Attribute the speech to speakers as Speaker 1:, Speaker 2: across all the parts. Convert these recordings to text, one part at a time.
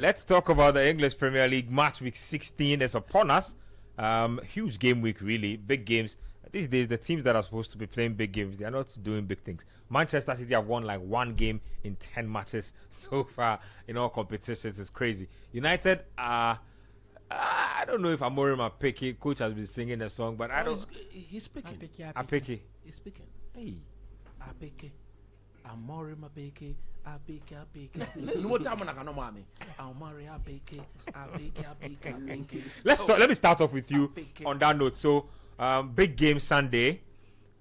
Speaker 1: let's talk about the English Premier League. Match week 16 is upon us. Huge game week, really. Big games. These days, the teams that are supposed to be playing big games, they are not doing big things. Manchester City have won like one game in 10 matches so far in all competitions. It's crazy. United are... I don't know if Amorim Apeke, coach has been singing a song, but I don't...
Speaker 2: He's speaking.
Speaker 1: Apeke.
Speaker 2: He's speaking.
Speaker 1: Hey.
Speaker 2: Apeke. Amorim Apeke. Apeke. No time I can know mommy. Amorim Apeke.
Speaker 1: Let me start off with you
Speaker 2: Apeke.
Speaker 1: on that note. So, big game Sunday.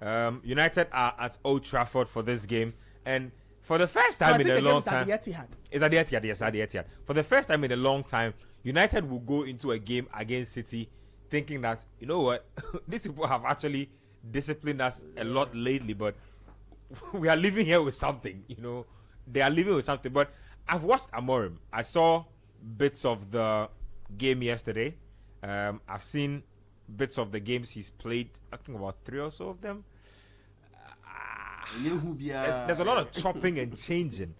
Speaker 1: United are at Old Trafford for this game, and for the first time in a long time, it's at the Etihad. Yes, at the Etihad. For the first time in a long time, United will go into a game against City thinking that, you know what, these people have actually disciplined us a lot lately, but we are living here with something. You know, they are living with something. But I've watched Amorim. I saw bits of the game yesterday. I've seen bits of the games he's played. I think about 3 or so of them. There's a lot of chopping and changing.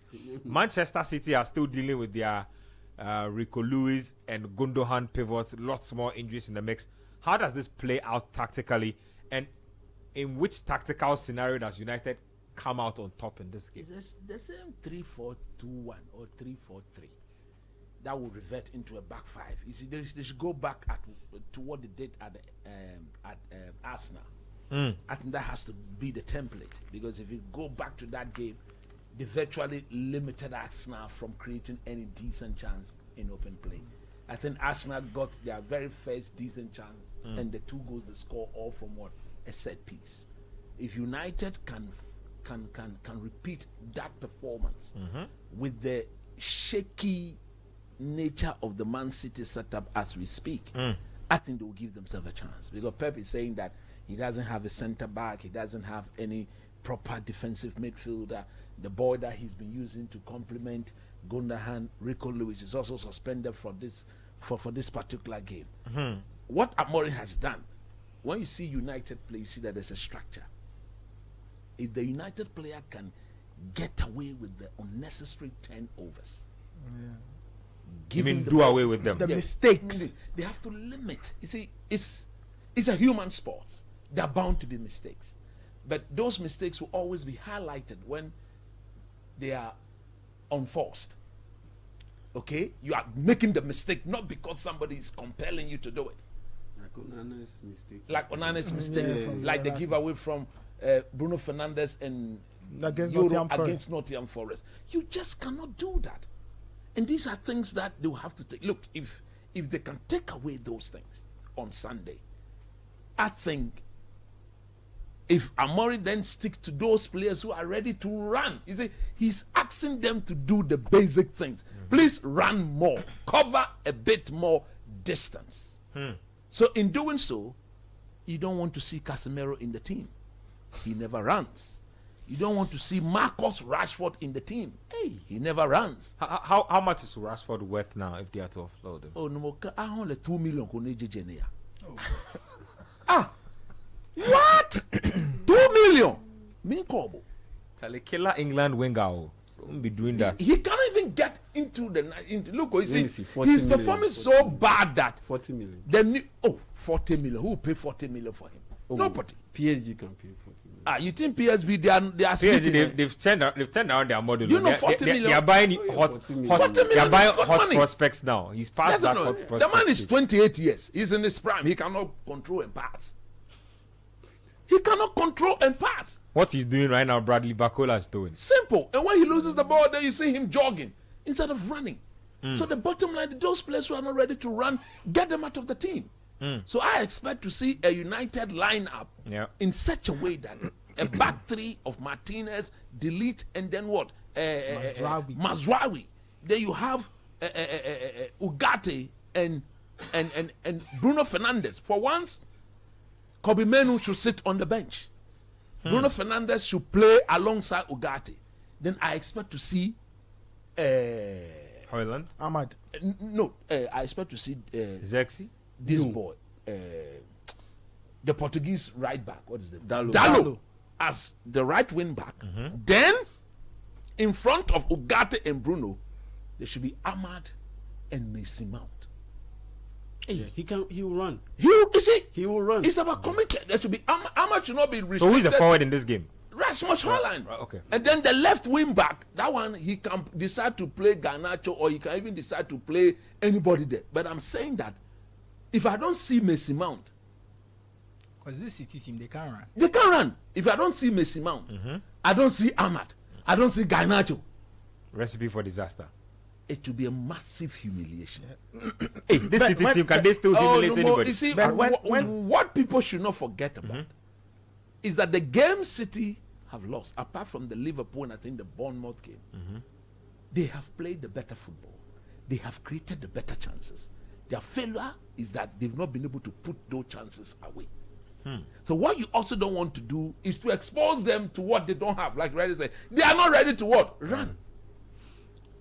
Speaker 1: Manchester City are still dealing with their Rico Lewis and Gundogan pivots, lots more injuries in the mix. How does this play out tactically, and in which tactical scenario does United come out on top in this game?
Speaker 2: It's the same 3-4-2-1 or 3-4-3 that will revert into a back five. You see, they should go back to what they did at Arsenal. I think that has to be the template, because if you go back to that game, they virtually limited Arsenal from creating any decent chance in open play. I think Arsenal got their very first decent chance, and the 2 goals they score all from what? A set piece. If United can repeat that performance with the shaky nature of the Man City setup as we speak, I think they will give themselves a chance, because Pep is saying that he doesn't have a centre back, he doesn't have any proper defensive midfielder. The boy that he's been using to complement Gundogan, Rico Lewis, is also suspended for this particular game. What Amorim has done, when you see United play, you see that there's a structure. If the United player can get away with the unnecessary turnovers,
Speaker 1: do away with them.
Speaker 3: The mistakes.
Speaker 2: They have to limit. You see, it's a human sport. There are bound to be mistakes. But those mistakes will always be highlighted when they are unforced. Okay? You are making the mistake not because somebody is compelling you to do it. Like Onana's mistake. Like the giveaway from Bruno Fernandes and against Nottingham Forest. You just cannot do that. And these are things that they will have to take. Look, if they can take away those things on Sunday, I think if Amorim then sticks to those players who are ready to run, you see, he's asking them to do the basic things. Please run more, cover a bit more distance. So in doing so, you don't want to see Casemiro in the team. He never runs. You don't want to see Marcus Rashford in the team. Hey, he never runs.
Speaker 1: How much is Rashford worth now if they are to offload him?
Speaker 2: Oh no, I only 2 million. What? 2 million? Me Kobo.
Speaker 1: Killer England winger. Don't be doing that.
Speaker 2: He can't even get into the. Look, he's performing so bad that
Speaker 4: 40 million.
Speaker 2: 40 million. Who will pay 40 million for him? Nobody.
Speaker 4: PSG can pay 40 million.
Speaker 2: You think PSV they are
Speaker 1: PSG they've turned around their model.
Speaker 2: You know, 40 million.
Speaker 1: They are buying hot they are buying hot prospects now. He's past that hot prospect.
Speaker 2: The man is 28 years. He's in his prime. He cannot control and pass. He cannot control and pass.
Speaker 1: What he's doing right now, Bradley Barcola is doing.
Speaker 2: Simple. And when he loses the ball, then you see him jogging instead of running. So the bottom line, those players who are not ready to run, get them out of the team. So I expect to see a United lineup in such a way that a back three of Martinez, Delete, and then what? Mazraoui. Then you have Ugarte and Bruno Fernandes. For once, Kobe Menu should sit on the bench. Bruno Fernandes should play alongside Ugarte. Then I expect to see
Speaker 1: Hoyland?
Speaker 3: Ahmad.
Speaker 2: I expect to see
Speaker 1: Zexi?
Speaker 2: This boy, the Portuguese right back. What is it?
Speaker 4: Dalo.
Speaker 2: As the right wing back. Then, in front of Ugarte and Bruno, there should be Ahmad and Mason Mount.
Speaker 4: Hey, he will run.
Speaker 2: He
Speaker 4: will run.
Speaker 2: It's about committed. There should be Ahmad should not be restricted.
Speaker 1: So who is the forward in this game?
Speaker 2: Rasmus Haaland.
Speaker 1: Okay.
Speaker 2: And then the left wing back, that one he can decide to play Garnacho or he can even decide to play anybody there. But I'm saying that if I don't see Mason Mount,
Speaker 3: because this City team, they can't run.
Speaker 2: They can run. If I don't see Mason Mount, I don't see Ahmad, I don't see Garnacho.
Speaker 1: Recipe for disaster.
Speaker 2: It will be a massive humiliation.
Speaker 1: Hey, this City team, can they still humiliate anybody?
Speaker 2: You see, what people should not forget about is that the game City have lost, apart from the Liverpool and I think the Bournemouth game, they have played the better football. They have created the better chances. Their failure is that they've not been able to put those chances away. So what you also don't want to do is to expose them to what they don't have. Like Reddy said, they are not ready to what? Run.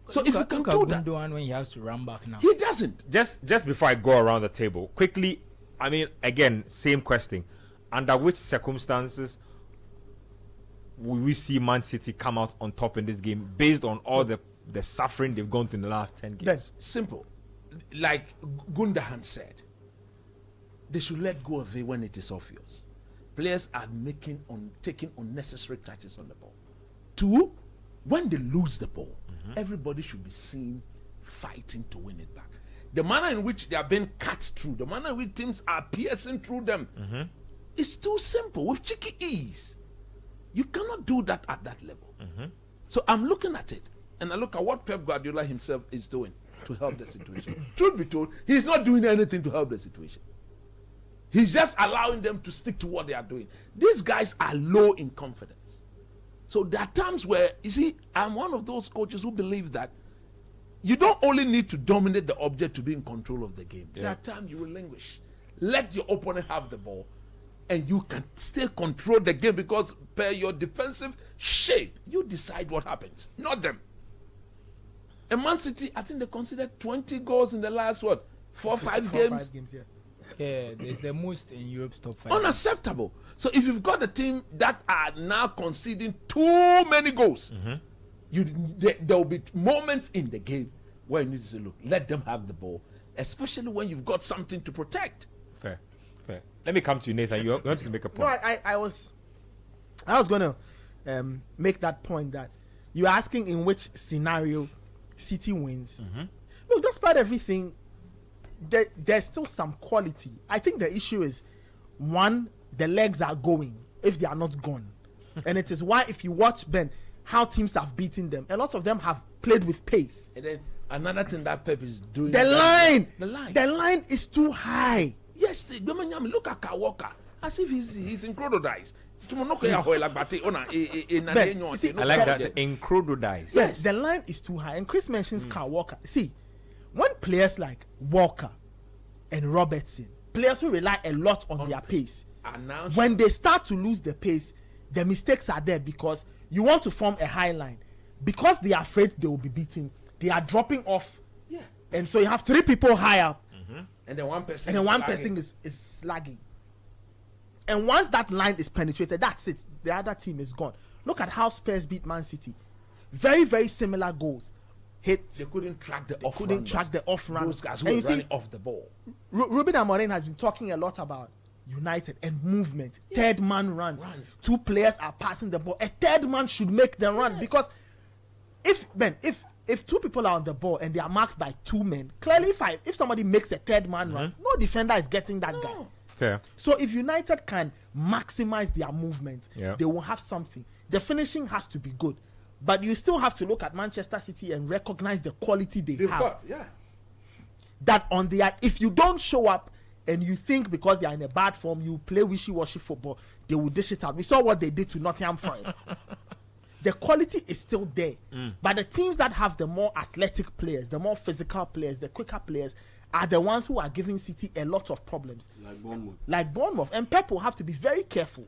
Speaker 2: So if you can do that,
Speaker 3: when he has to run back now,
Speaker 2: he doesn't.
Speaker 1: Just before I go around the table, quickly, I mean, again, same question. Under which circumstances will we see Man City come out on top in this game based on all the suffering they've gone through in the last 10 games?
Speaker 2: Then, simple. Like Gundogan said, they should let go of it when it is obvious. Players are taking unnecessary touches on the ball. 2, when they lose the ball, everybody should be seen fighting to win it back. The manner in which they are being cut through, the manner in which teams are piercing through them, is too simple. With cheeky ease, you cannot do that at that level. So I'm looking at it, and I look at what Pep Guardiola himself is doing to help the situation. Truth be told, he's not doing anything to help the situation. He's just allowing them to stick to what they are doing. These guys are low in confidence. So there are times where, you see, I'm one of those coaches who believe that you don't only need to dominate the object to be in control of the game. Yeah. There are times you relinquish. Let your opponent have the ball, and you can still control the game because per your defensive shape, you decide what happens, not them. And Man City, I think they considered 20 goals in the last, 4 or 5 games?
Speaker 3: 5 games, yeah. Yeah, there's the most in Europe's top 5.
Speaker 2: Unacceptable. So if you've got a team that are now conceding too many goals, there will be moments in the game where you need to say, look, let them have the ball, especially when you've got something to protect.
Speaker 1: Fair. Let me come to you, Nathan. You wanted to make a point.
Speaker 5: No, I was going to make that point that you're asking in which scenario City wins. Look, despite everything, there's still some quality. I think the issue is, one, the legs are going if they are not gone. And it is why if you watch, Ben, how teams have beaten them, a lot of them have played with pace.
Speaker 2: And then another thing that Pep is doing,
Speaker 5: the line is too high.
Speaker 2: Yes, look at Kawaka as if he's in crocodiles. I like that,
Speaker 1: in crocodiles.
Speaker 5: Yes, the line is too high. And Chris mentions Kyle Walker. See, when players like Walker and Robertson, players who rely a lot on their pace, when they start to lose the pace, the mistakes are there because you want to form a high line. Because they are afraid they will be beaten, they are dropping off.
Speaker 2: Yeah.
Speaker 5: And so you have 3 people high up.
Speaker 2: And then one person
Speaker 5: is lagging. And once that line is penetrated, that's it. The other team is gone. Look at how Spurs beat Man City. Very, very similar goals. Hit.
Speaker 2: They couldn't track the
Speaker 5: off run.
Speaker 2: Those guys who were running off the ball.
Speaker 5: Ruben Amorim has been talking a lot about United and movement. Yeah. Third man runs. 2 players are passing the ball. A third man should make them run because if 2 people are on the ball and they are marked by 2 men, clearly if somebody makes a third man run, no defender is getting that guy.
Speaker 1: Fair.
Speaker 5: So if United can maximize their movement, they will have something. The finishing has to be good, but you still have to look at Manchester City and recognize the quality they've have. That on their, if you don't show up and you think because they are in a bad form, you play wishy-washy football, they will dish it out. We saw what they did to Nottingham Forest. The quality is still there, but the teams that have the more athletic players, the more physical players, the quicker players, are the ones who are giving City a lot of problems.
Speaker 4: Like Bournemouth.
Speaker 5: And Pep will have to be very careful